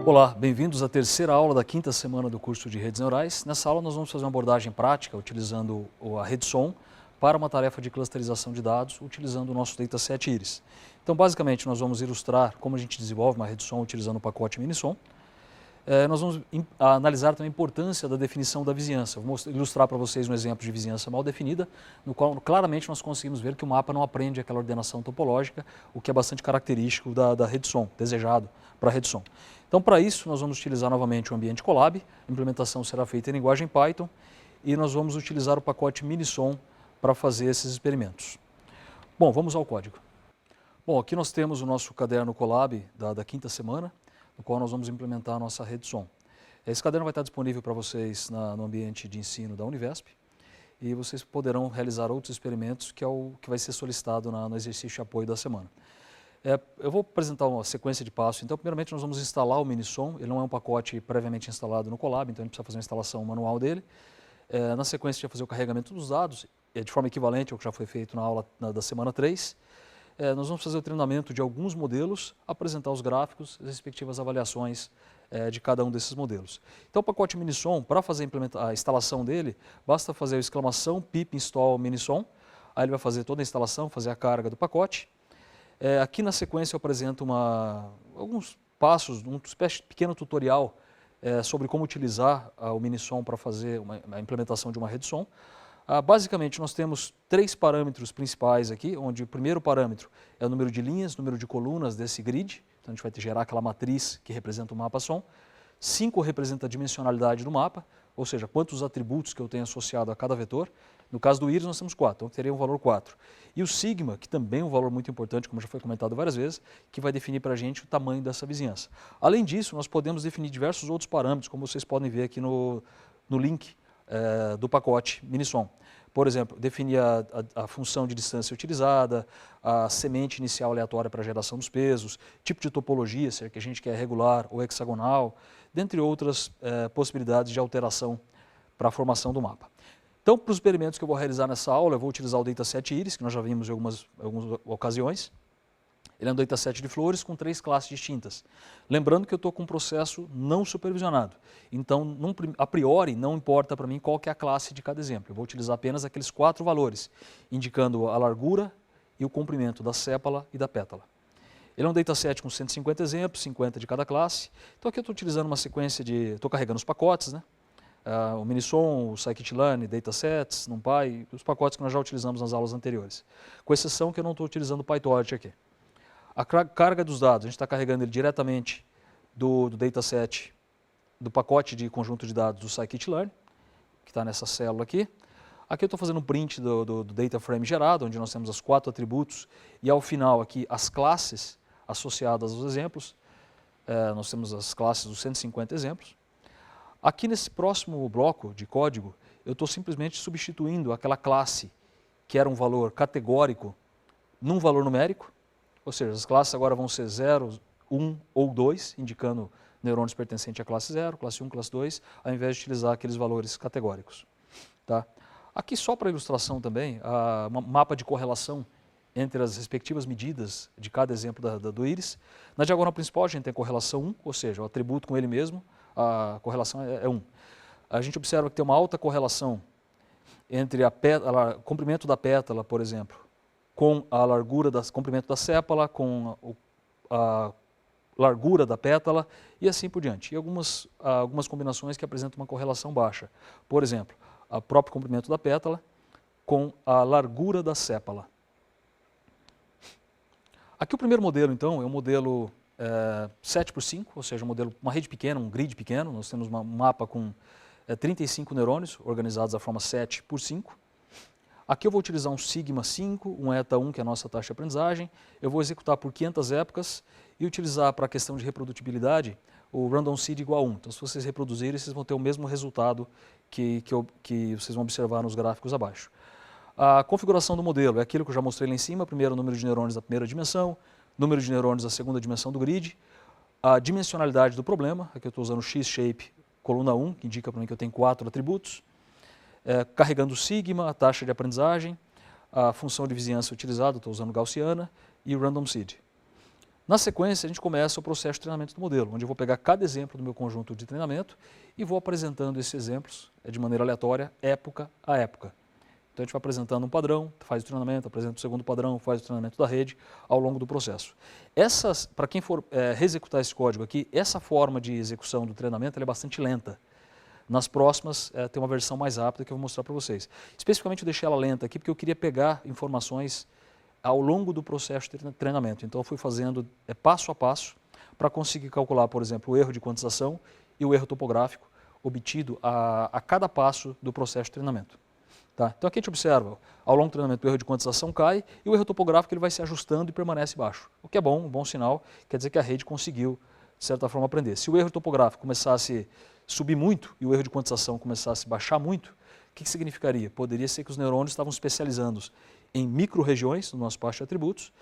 Olá, bem-vindos à terceira aula da quinta semana do curso de Redes Neurais. Nessa aula nós vamos fazer uma abordagem prática utilizando a RedSOM para uma tarefa de clusterização de dados utilizando o nosso dataset Iris. Então, basicamente, nós vamos ilustrar como a gente desenvolve uma RedSOM utilizando o pacote Minisom. Nós vamos analisar também a importância da definição da vizinhança. Vou ilustrar para vocês um exemplo de vizinhança mal definida, no qual claramente nós conseguimos ver que o mapa não aprende aquela ordenação topológica, o que é bastante característico da RedSOM, desejado para a RedSOM. Então, para isso, nós vamos utilizar novamente o ambiente Colab, a implementação será feita em linguagem Python, e nós vamos utilizar o pacote Minisom para fazer esses experimentos. Bom, vamos ao código. Bom, aqui nós temos o nosso caderno Colab da quinta semana, no qual nós vamos implementar a nossa RedSOM. Esse caderno vai estar disponível para vocês no ambiente de ensino da Univesp, e vocês poderão realizar outros experimentos, que é o que vai ser solicitado no exercício de apoio da semana. Eu vou apresentar uma sequência de passos. Então, primeiramente, nós vamos instalar o Minisom. Ele não é um pacote previamente instalado no Colab, então a gente precisa fazer uma instalação manual dele. Na sequência, a gente vai fazer o carregamento dos dados, de forma equivalente ao que já foi feito na aula da semana 3. Nós vamos fazer o treinamento de alguns modelos, apresentar os gráficos, as respectivas avaliações de cada um desses modelos. Então, o pacote Minisom, para fazer a instalação dele, basta fazer a exclamação pip install Minisom. Aí ele vai fazer toda a instalação, fazer a carga do pacote. Aqui na sequência eu apresento alguns passos, um pequeno tutorial sobre como utilizar o Minisom para fazer a implementação de uma RedSOM. Basicamente nós temos 3 parâmetros principais aqui, onde o primeiro parâmetro é o número de linhas, número de colunas desse grid, então a gente vai gerar aquela matriz que representa o mapa SOM. 5 representa a dimensionalidade do mapa, ou seja, quantos atributos que eu tenho associado a cada vetor. No caso do Iris nós temos 4, então teria um valor 4. E o sigma, que também é um valor muito importante, como já foi comentado várias vezes, que vai definir para a gente o tamanho dessa vizinhança. Além disso, nós podemos definir diversos outros parâmetros, como vocês podem ver aqui no link do pacote Minisom. Por exemplo, definir a função de distância utilizada, a semente inicial aleatória para a geração dos pesos, tipo de topologia, se é que a gente quer regular ou hexagonal, dentre outras possibilidades de alteração para a formação do mapa. Então, para os experimentos que eu vou realizar nessa aula, eu vou utilizar o dataset Iris, que nós já vimos em algumas ocasiões. Ele é um dataset de flores com 3 classes distintas. Lembrando que eu estou com um processo não supervisionado. Então, a priori, não importa para mim qual que é a classe de cada exemplo. Eu vou utilizar apenas aqueles 4 valores, indicando a largura e o comprimento da sépala e da pétala. Ele é um dataset com 150 exemplos, 50 de cada classe. Então, aqui eu estou utilizando uma sequência estou carregando os pacotes, né? O Minisom, o Scikit-learn, datasets, NumPy, os pacotes que nós já utilizamos nas aulas anteriores. Com exceção que eu não estou utilizando o PyTorch aqui. A carga dos dados, a gente está carregando ele diretamente do dataset, do pacote de conjunto de dados do Scikit-learn, que está nessa célula aqui. Aqui eu estou fazendo um print do data frame gerado, onde nós temos os 4 atributos, e ao final aqui as classes associadas aos exemplos. Nós temos as classes dos 150 exemplos. Aqui nesse próximo bloco de código, eu estou simplesmente substituindo aquela classe que era um valor categórico num valor numérico, ou seja, as classes agora vão ser 0, 1 ou 2, indicando neurônios pertencentes à classe 0, classe 1, classe 2, ao invés de utilizar aqueles valores categóricos. Tá? Aqui só para ilustração também, um mapa de correlação entre as respectivas medidas de cada exemplo do Iris. Na diagonal principal a gente tem a correlação 1, ou seja, o atributo com ele mesmo, a correlação é 1. A gente observa que tem uma alta correlação entre o comprimento da pétala, por exemplo, com a largura comprimento da sépala, com a largura da pétala e assim por diante. E algumas combinações que apresentam uma correlação baixa. Por exemplo, o próprio comprimento da pétala com a largura da sépala. Aqui o primeiro modelo, então, é um modelo 7x5, ou seja, uma rede pequena, um grid pequeno. Nós temos um mapa com 35 neurônios organizados da forma 7x5. Aqui eu vou utilizar um sigma 5, um eta 1, que é a nossa taxa de aprendizagem. Eu vou executar por 500 épocas e utilizar para a questão de reprodutibilidade o random seed igual a 1. Então, se vocês reproduzirem, vocês vão ter o mesmo resultado que vocês vão observar nos gráficos abaixo. A configuração do modelo é aquilo que eu já mostrei lá em cima. Primeiro, o número de neurônios da primeira dimensão, número de neurônios da segunda dimensão do grid, a dimensionalidade do problema. Aqui eu estou usando o X-shape coluna 1, que indica para mim que eu tenho 4 atributos. Carregando o sigma, a taxa de aprendizagem, a função de vizinhança utilizada, estou usando Gaussiana, e o Random Seed. Na sequência, a gente começa o processo de treinamento do modelo, onde eu vou pegar cada exemplo do meu conjunto de treinamento e vou apresentando esses exemplos de maneira aleatória, época a época. Então a gente vai apresentando um padrão, faz o treinamento, apresenta o segundo padrão, faz o treinamento da rede ao longo do processo. Para quem for reexecutar esse código aqui, essa forma de execução do treinamento é bastante lenta. Nas próximas tem uma versão mais rápida que eu vou mostrar para vocês. Especificamente eu deixei ela lenta aqui porque eu queria pegar informações ao longo do processo de treinamento. Então eu fui fazendo passo a passo para conseguir calcular, por exemplo, o erro de quantização e o erro topográfico obtido a cada passo do processo de treinamento. Tá? Então aqui a gente observa, ao longo do treinamento o erro de quantização cai e o erro topográfico ele vai se ajustando e permanece baixo. O que é bom, um bom sinal, quer dizer que a rede conseguiu, de certa forma, aprender. Se o erro topográfico começasse a subir muito e o erro de quantização começasse a baixar muito, o que significaria? Poderia ser que os neurônios estavam especializando em micro-regiões no nosso pasto de atributos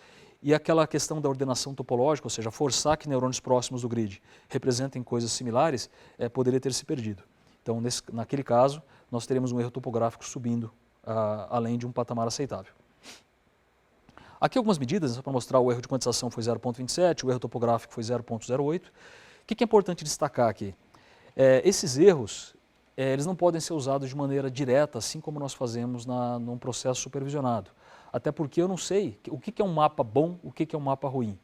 e aquela questão da ordenação topológica, ou seja, forçar que neurônios próximos do grid representem coisas similares, poderia ter se perdido. Então, naquele caso, nós teremos um erro topográfico subindo além de um patamar aceitável. Aqui algumas medidas, só para mostrar, o erro de quantização foi 0,27, o erro topográfico foi 0,08. O que é importante destacar aqui? Esses erros, eles não podem ser usados de maneira direta, assim como nós fazemos num processo supervisionado. Até porque eu não sei o que é um mapa bom, o que é um mapa ruim.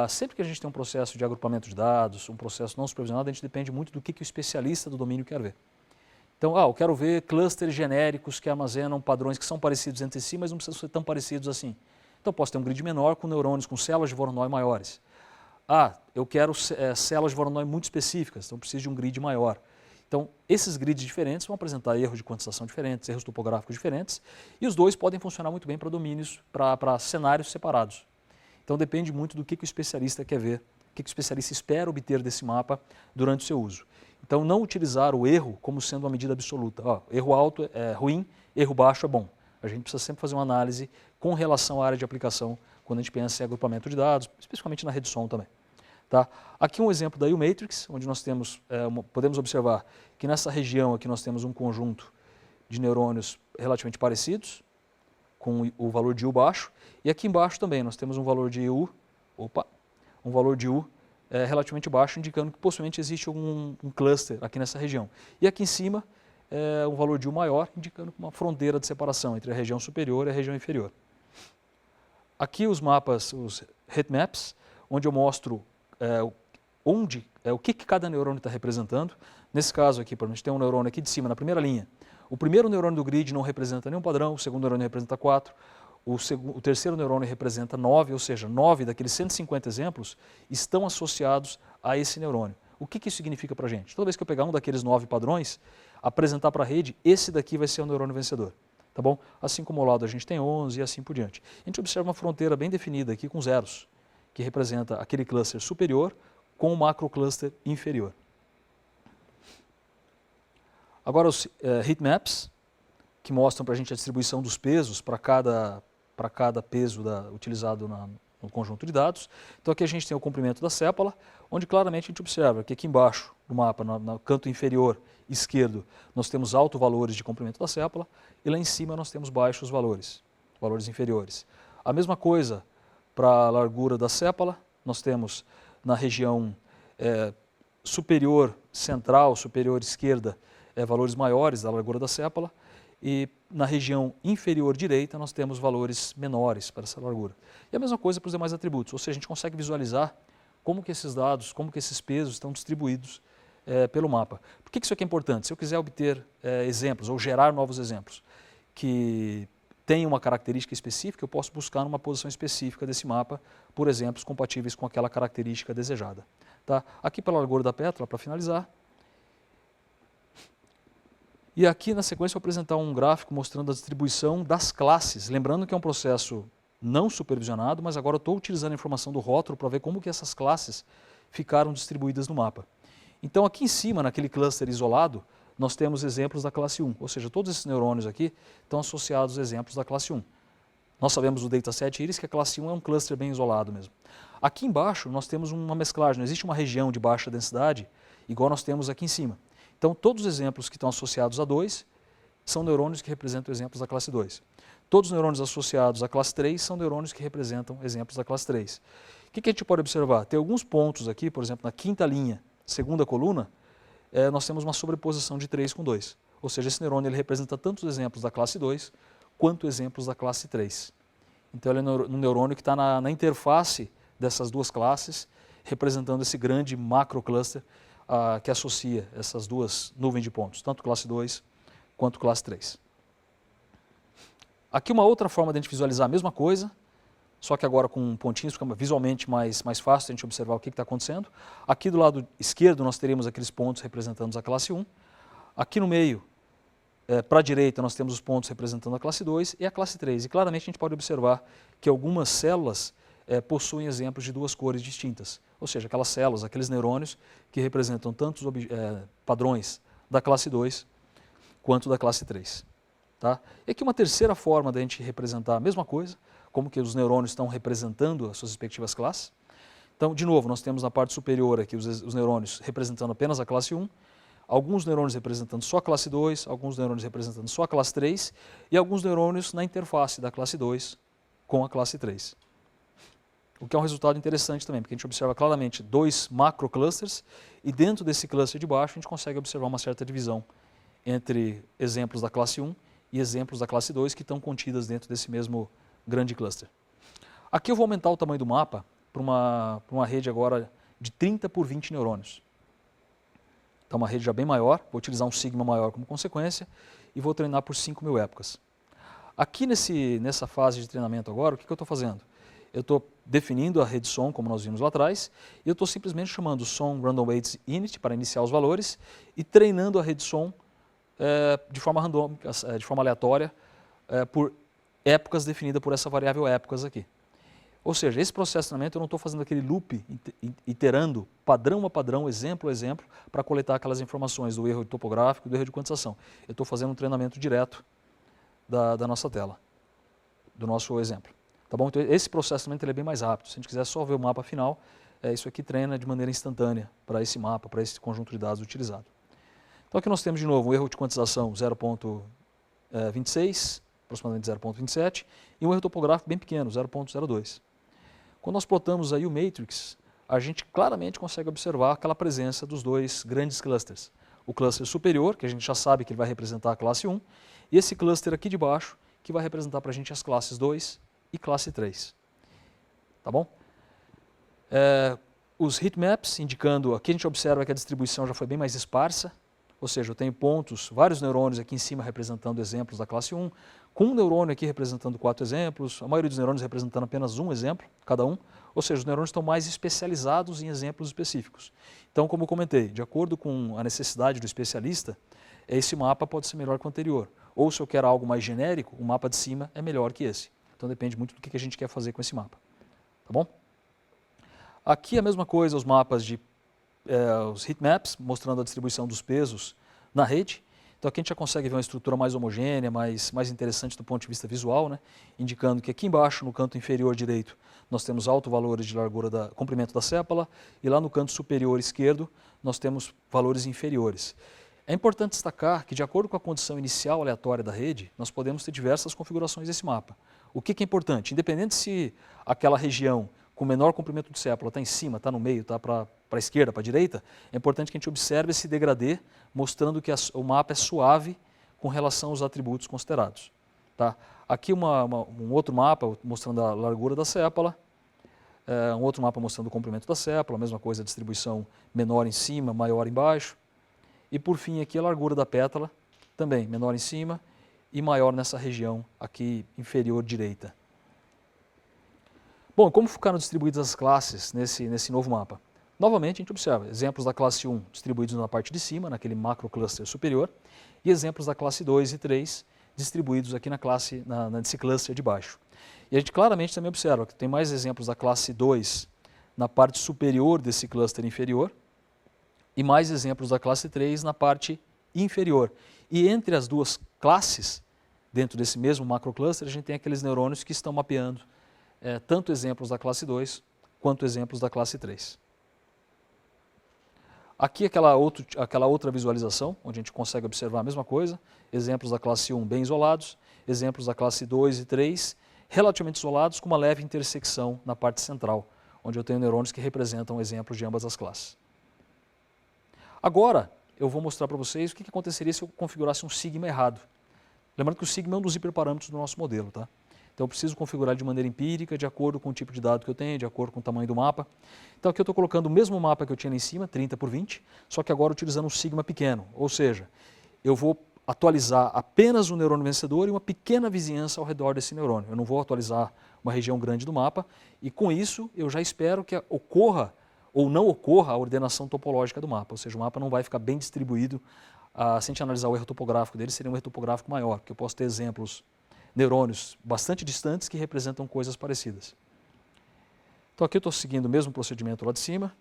Sempre que a gente tem um processo de agrupamento de dados, um processo não supervisionado, a gente depende muito do que o especialista do domínio quer ver. Então, eu quero ver clusters genéricos que armazenam padrões que são parecidos entre si, mas não precisam ser tão parecidos assim. Então, eu posso ter um grid menor com neurônios com células de Voronoi maiores. Eu quero células de Voronoi muito específicas, então preciso de um grid maior. Então, esses grids diferentes vão apresentar erros de quantização diferentes, erros topográficos diferentes, e os dois podem funcionar muito bem para domínios, para cenários separados. Então, depende muito do que o especialista quer ver, o que o especialista espera obter desse mapa durante o seu uso. Então, não utilizar o erro como sendo uma medida absoluta. Erro alto é ruim, erro baixo é bom. A gente precisa sempre fazer uma análise com relação à área de aplicação quando a gente pensa em agrupamento de dados, especificamente na rede som também. Tá? Aqui um exemplo da U-Matrix, onde nós temos, podemos observar que nessa região aqui nós temos um conjunto de neurônios relativamente parecidos, com o valor de U baixo, e aqui embaixo também nós temos um valor de U, relativamente baixo, indicando que possivelmente existe um cluster aqui nessa região. E aqui em cima, um valor de U maior, indicando uma fronteira de separação entre a região superior e a região inferior. Aqui os mapas, os heatmaps, onde eu mostro o que cada neurônio está representando. Nesse caso aqui, por exemplo, a gente tem um neurônio aqui de cima, na primeira linha. O primeiro neurônio do grid não representa nenhum padrão, o segundo neurônio representa 4, o terceiro neurônio representa 9, ou seja, 9 daqueles 150 exemplos estão associados a esse neurônio. O que isso significa para a gente? Toda vez que eu pegar um daqueles 9 padrões, apresentar para a rede, esse daqui vai ser o neurônio vencedor. Tá bom? Assim como ao lado a gente tem 11 e assim por diante. A gente observa uma fronteira bem definida aqui com zeros, que representa aquele cluster superior com o macrocluster inferior. Agora os heatmaps, que mostram para a gente a distribuição dos pesos para cada peso utilizado no conjunto de dados. Então aqui a gente tem o comprimento da sépala, onde claramente a gente observa que aqui embaixo do mapa, no canto inferior esquerdo, nós temos altos valores de comprimento da sépala, e lá em cima nós temos baixos valores inferiores. A mesma coisa para a largura da sépala, nós temos na região superior central, superior esquerda, valores maiores da largura da sépala, e na região inferior direita nós temos valores menores para essa largura. E a mesma coisa para os demais atributos, ou seja, a gente consegue visualizar como que esses dados, como que esses pesos estão distribuídos pelo mapa. Por que isso aqui é importante? Se eu quiser obter exemplos ou gerar novos exemplos que tenham uma característica específica, eu posso buscar numa posição específica desse mapa por exemplos compatíveis com aquela característica desejada. Tá? Aqui pela largura da pétala, para finalizar. E aqui na sequência eu vou apresentar um gráfico mostrando a distribuição das classes. Lembrando que é um processo não supervisionado, mas agora eu estou utilizando a informação do rótulo para ver como que essas classes ficaram distribuídas no mapa. Então aqui em cima, naquele cluster isolado, nós temos exemplos da classe 1, ou seja, todos esses neurônios aqui estão associados a exemplos da classe 1. Nós sabemos do dataset Iris que a classe 1 é um cluster bem isolado mesmo. Aqui embaixo nós temos uma mesclagem, não existe uma região de baixa densidade igual nós temos aqui em cima. Então todos os exemplos que estão associados a 2 são neurônios que representam exemplos da classe 2. todos os neurônios associados à classe 3 são neurônios que representam exemplos da classe 3. O que a gente pode observar? Tem alguns pontos aqui, por exemplo, na quinta linha, segunda coluna, nós temos uma sobreposição de 3 com 2. Ou seja, esse neurônio ele representa tanto os exemplos da classe 2 quanto exemplos da classe 3. Então ele é um neurônio que está na interface dessas duas classes, representando esse grande macrocluster que associa essas duas nuvens de pontos, tanto classe 2 quanto classe 3. Aqui uma outra forma de a gente visualizar a mesma coisa, só que agora com pontinhos, fica visualmente mais fácil a gente observar o que está acontecendo. Aqui do lado esquerdo nós teríamos aqueles pontos representando a classe 1. Aqui no meio, para a direita, nós temos os pontos representando a classe 2 e a classe 3. E claramente a gente pode observar que algumas células possuem exemplos de duas cores distintas. Ou seja, aquelas células, aqueles neurônios que representam tanto os padrões da classe 2 quanto da classe 3. Tá? E aqui uma terceira forma de a gente representar a mesma coisa, como que os neurônios estão representando as suas respectivas classes. Então, de novo, nós temos na parte superior aqui os neurônios representando apenas a classe 1, alguns neurônios representando só a classe 2, alguns neurônios representando só a classe 3 e alguns neurônios na interface da classe 2 com a classe 3. O que é um resultado interessante também, porque a gente observa claramente dois macroclusters e dentro desse cluster de baixo a gente consegue observar uma certa divisão entre exemplos da classe 1 e exemplos da classe 2 que estão contidas dentro desse mesmo grande cluster. Aqui eu vou aumentar o tamanho do mapa para uma rede agora de 30 por 20 neurônios. Então uma rede já bem maior, vou utilizar um sigma maior como consequência e vou treinar por 5.000 épocas. Aqui nessa fase de treinamento agora, o que eu estou fazendo? Eu estou definindo a rede som, como nós vimos lá atrás, e eu estou simplesmente chamando o som random weights init para iniciar os valores e treinando a rede som de forma randômica, de forma aleatória, por épocas definida por essa variável épocas aqui. Ou seja, esse processo de treinamento eu não estou fazendo aquele loop, iterando padrão a padrão, exemplo a exemplo, para coletar aquelas informações do erro topográfico e do erro de quantização. Eu estou fazendo um treinamento direto da nossa tela, do nosso exemplo. Tá bom? Então esse processo de treinamento ele é bem mais rápido. Se a gente quiser só ver o mapa final, isso aqui treina de maneira instantânea para esse mapa, para esse conjunto de dados utilizado. Então aqui nós temos de novo um erro de quantização 0.26, aproximadamente 0.27, e um erro topográfico bem pequeno, 0.02. Quando nós plotamos aí o matrix, a gente claramente consegue observar aquela presença dos dois grandes clusters. O cluster superior, que a gente já sabe que ele vai representar a classe 1, e esse cluster aqui de baixo, que vai representar para a gente as classes 2 e classe 3. Tá bom? Os heatmaps indicando, aqui a gente observa que a distribuição já foi bem mais esparsa, ou seja, eu tenho pontos, vários neurônios aqui em cima representando exemplos da classe 1, com um neurônio aqui representando 4 exemplos, a maioria dos neurônios representando apenas um exemplo, cada um, ou seja, os neurônios estão mais especializados em exemplos específicos. Então, como eu comentei, de acordo com a necessidade do especialista, esse mapa pode ser melhor que o anterior. Ou se eu quero algo mais genérico, o mapa de cima é melhor que esse. Então depende muito do que a gente quer fazer com esse mapa. Tá bom? Aqui a mesma coisa, os mapas os heatmaps, mostrando a distribuição dos pesos na rede. Então aqui a gente já consegue ver uma estrutura mais homogênea, mais interessante do ponto de vista visual, né? Indicando que aqui embaixo, no canto inferior direito, nós temos altos valores de largura comprimento da sépala, e lá no canto superior esquerdo, nós temos valores inferiores. É importante destacar que, de acordo com a condição inicial aleatória da rede, nós podemos ter diversas configurações desse mapa. O que é importante? Independente se aquela região com menor comprimento de sépala está em cima, está no meio, está para a esquerda, para a direita, é importante que a gente observe esse degradê, mostrando que o mapa é suave com relação aos atributos considerados. Tá? Aqui um outro mapa mostrando a largura da sépala, um outro mapa mostrando o comprimento da sépala, a mesma coisa, a distribuição menor em cima, maior embaixo. E por fim aqui a largura da pétala, também menor em cima e maior nessa região aqui inferior direita. Bom, como ficaram distribuídas as classes nesse novo mapa? Novamente a gente observa exemplos da classe 1 distribuídos na parte de cima, naquele macrocluster superior, e exemplos da classe 2 e 3 distribuídos aqui nesse cluster de baixo. E a gente claramente também observa que tem mais exemplos da classe 2 na parte superior desse cluster inferior, e mais exemplos da classe 3 na parte inferior. E entre as duas classes, dentro desse mesmo macrocluster, a gente tem aqueles neurônios que estão mapeando tanto exemplos da classe 2 quanto exemplos da classe 3. Aqui aquela outra visualização, onde a gente consegue observar a mesma coisa, exemplos da classe 1 bem isolados, exemplos da classe 2 e 3, relativamente isolados, com uma leve intersecção na parte central, onde eu tenho neurônios que representam exemplos de ambas as classes. Agora, eu vou mostrar para vocês o que aconteceria se eu configurasse um sigma errado. Lembrando que o sigma é um dos hiperparâmetros do nosso modelo, tá? Então eu preciso configurar de maneira empírica, de acordo com o tipo de dado que eu tenho, de acordo com o tamanho do mapa. Então aqui eu estou colocando o mesmo mapa que eu tinha lá em cima, 30 por 20, só que agora utilizando um sigma pequeno, ou seja, eu vou atualizar apenas o neurônio vencedor e uma pequena vizinhança ao redor desse neurônio. Eu não vou atualizar uma região grande do mapa e com isso eu já espero que ocorra ou não ocorra a ordenação topológica do mapa, ou seja, o mapa não vai ficar bem distribuído. Se a gente analisar o erro topográfico dele, seria um erro topográfico maior, porque eu posso ter exemplos, neurônios bastante distantes que representam coisas parecidas. Então aqui eu estou seguindo o mesmo procedimento lá de cima.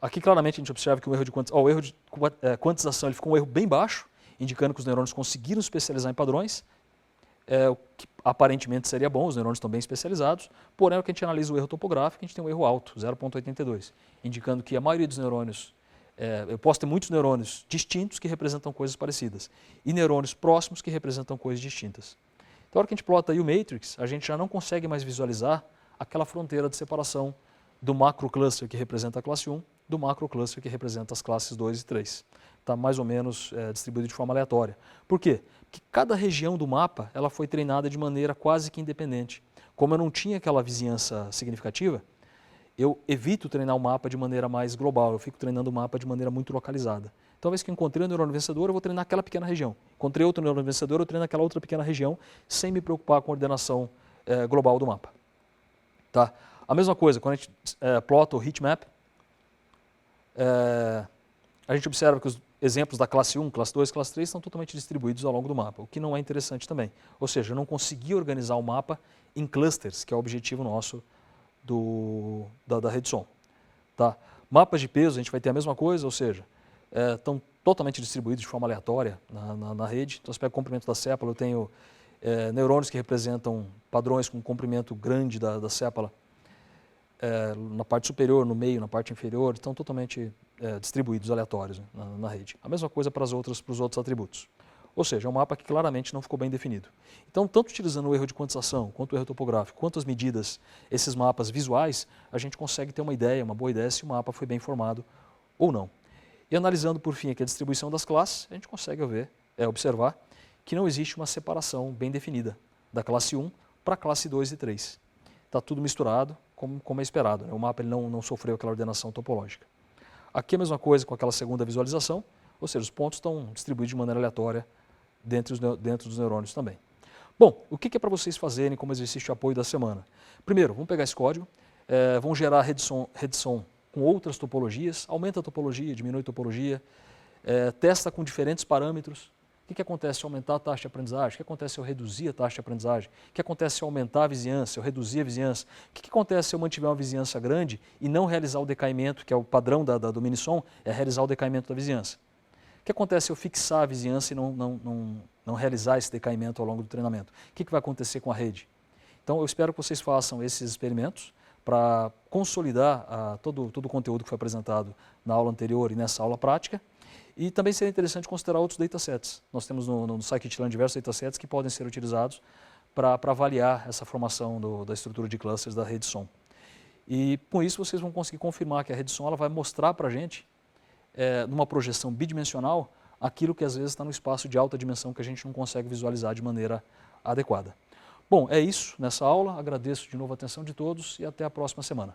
Aqui claramente a gente observa que o erro de quantização ele ficou um erro bem baixo, indicando que os neurônios conseguiram especializar em padrões, o que aparentemente seria bom, os neurônios estão bem especializados, porém, o que a gente analisa o erro topográfico, a gente tem um erro alto, 0,82, indicando que a maioria dos neurônios, eu posso ter muitos neurônios distintos que representam coisas parecidas, e neurônios próximos que representam coisas distintas. Então, a hora que a gente plota aí o matrix, a gente já não consegue mais visualizar aquela fronteira de separação do macrocluster que representa a classe 1, do macrocluster que representa as classes 2 e 3. Está mais ou menos distribuído de forma aleatória. Por quê? Porque cada região do mapa ela foi treinada de maneira quase que independente. Como eu não tinha aquela vizinhança significativa, eu evito treinar o mapa de maneira mais global, eu fico treinando o mapa de maneira muito localizada. Então, uma vez que eu encontrei o neurônio vencedor, eu vou treinar aquela pequena região. Encontrei outro neurônio vencedor, eu treino aquela outra pequena região, sem me preocupar com a ordenação global do mapa. Tá? A mesma coisa, quando a gente plota o heatmap, a gente observa que os exemplos da classe 1, classe 2, classe 3 estão totalmente distribuídos ao longo do mapa, o que não é interessante também. Ou seja, eu não consegui organizar o mapa em clusters, que é o objetivo nosso da rede som. Tá? Mapas de peso, a gente vai ter a mesma coisa, ou seja, estão totalmente distribuídos de forma aleatória na rede. Então, você pega o comprimento da sépala, eu tenho neurônios que representam padrões com comprimento grande da sépala, na parte superior, no meio, na parte inferior, estão totalmente distribuídos, aleatórios, né, na rede. A mesma coisa para os outros atributos. Ou seja, é um mapa que claramente não ficou bem definido. Então, tanto utilizando o erro de quantização, quanto o erro topográfico, quanto as medidas, esses mapas visuais, a gente consegue ter uma ideia, uma boa ideia, se o mapa foi bem formado ou não. E analisando, por fim, aqui a distribuição das classes, a gente consegue observar que não existe uma separação bem definida da classe 1 para a classe 2 e 3. Está tudo misturado, como é esperado, né? O mapa ele não sofreu aquela ordenação topológica. Aqui a mesma coisa com aquela segunda visualização, ou seja, os pontos estão distribuídos de maneira aleatória dentro dos neurônios também. Bom, o que é para vocês fazerem como exercício de apoio da semana? Primeiro, vamos pegar esse código, vamos gerar rede som com outras topologias, aumenta a topologia, diminui a topologia, testa com diferentes parâmetros. O que acontece se eu aumentar a taxa de aprendizagem? O que acontece se eu reduzir a taxa de aprendizagem? O que acontece se eu aumentar a vizinhança, se eu reduzir a vizinhança? O que acontece se eu mantiver uma vizinhança grande e não realizar o decaimento, que é o padrão do Minisom, é realizar o decaimento da vizinhança? O que acontece se eu fixar a vizinhança e não realizar esse decaimento ao longo do treinamento? O que vai acontecer com a rede? Então, eu espero que vocês façam esses experimentos para consolidar todo o conteúdo que foi apresentado na aula anterior e nessa aula prática. E também seria interessante considerar outros datasets. Nós temos no scikit-learn diversos datasets que podem ser utilizados para avaliar essa formação da estrutura de clusters da rede som. E com isso vocês vão conseguir confirmar que a rede som ela vai mostrar para a gente, numa projeção bidimensional, aquilo que às vezes está no espaço de alta dimensão que a gente não consegue visualizar de maneira adequada. Bom, é isso nessa aula. Agradeço de novo a atenção de todos e até a próxima semana.